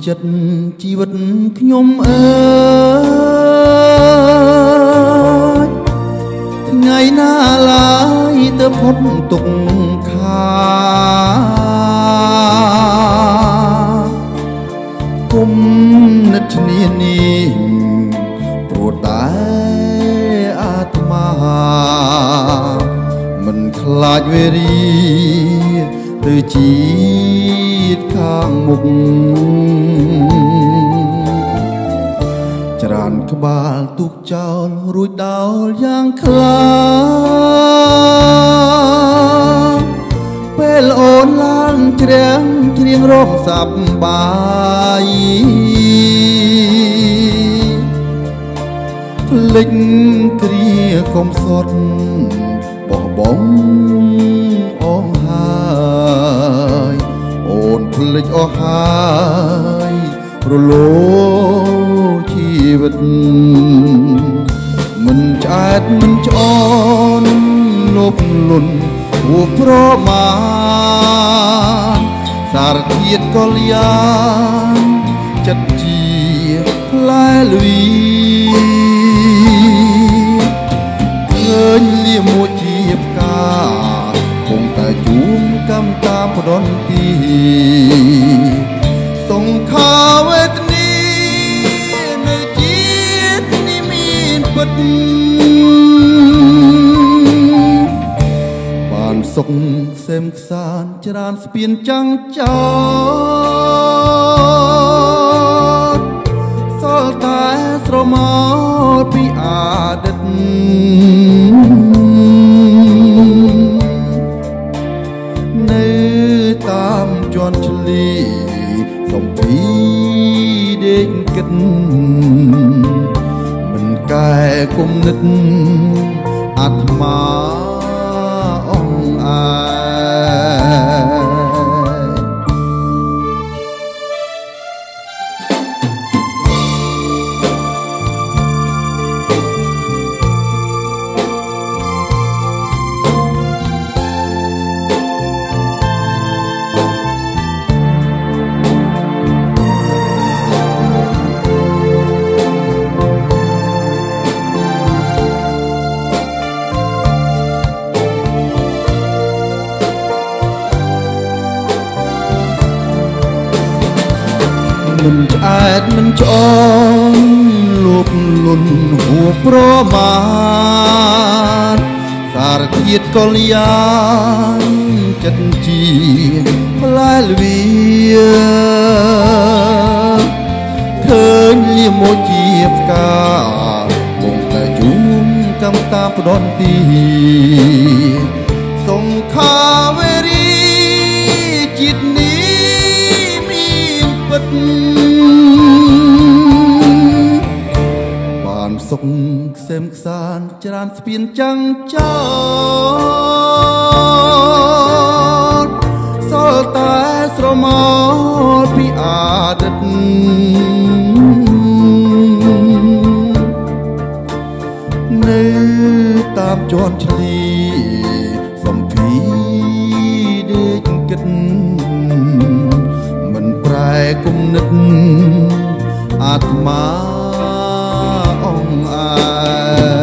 ចិត្តជីវិតខ្ញុំអើយថ្ងៃណាឡើយទៅផុតទុក្ខាគុំនិតឈ្នានីងព្រោះតែអាត្មាមិនខ្លាចវេរីឬជាតិខាងមុខច្រានក្បាលទុកចោលរួចដោលយ៉ាងខ្លាំងពេលអូនឡានជ្រាំងជ្រៀងរងសប្បាយភ្លេចគ្រាកុំសត់បោះបង់អងហើយអូនភ្លេចអស់ហើយរលោជីវិតមិនឆ្អែតមិនច្អនលោភលន់ហួប្រមាណសារធាតុកលយានចិត្តជាផ្លែលវីឃើញលាមួយជាផ្កាគង់តែជួងកម្មតាមផ្ដន់ទីសង្ខារវេទនីនៅជាតិនេះមានពិតបានសុខសេមខ្សានច្រានស្ពានចាំងចោតសល់តែស្រមោលពីអតីតនៅតាមជាន់ឆ្លីសំពីដេកគិតមិនកែគុំនិតអាត្មាអងអាយមិនឆ្អែតមិនច្អនលោភលន់ហួប្រមាណសារធាតុកលយានចិត្តជាផ្លែលវីឃើញលាមួយជាផ្កាគង់តែជួងកម្មតាមផ្ដន់ទីសង្ខារវេរីជាតិនេះមានពិតបានសុខខ្សែមខ្សានច្រានស្ពានចាំងចោតសល់តែស្រមោលពីអតីតនៅតាមជាន់ឆ្លីសំភីដេកគិតមិនប្រែគុំនិតអាត្មាអងអាយ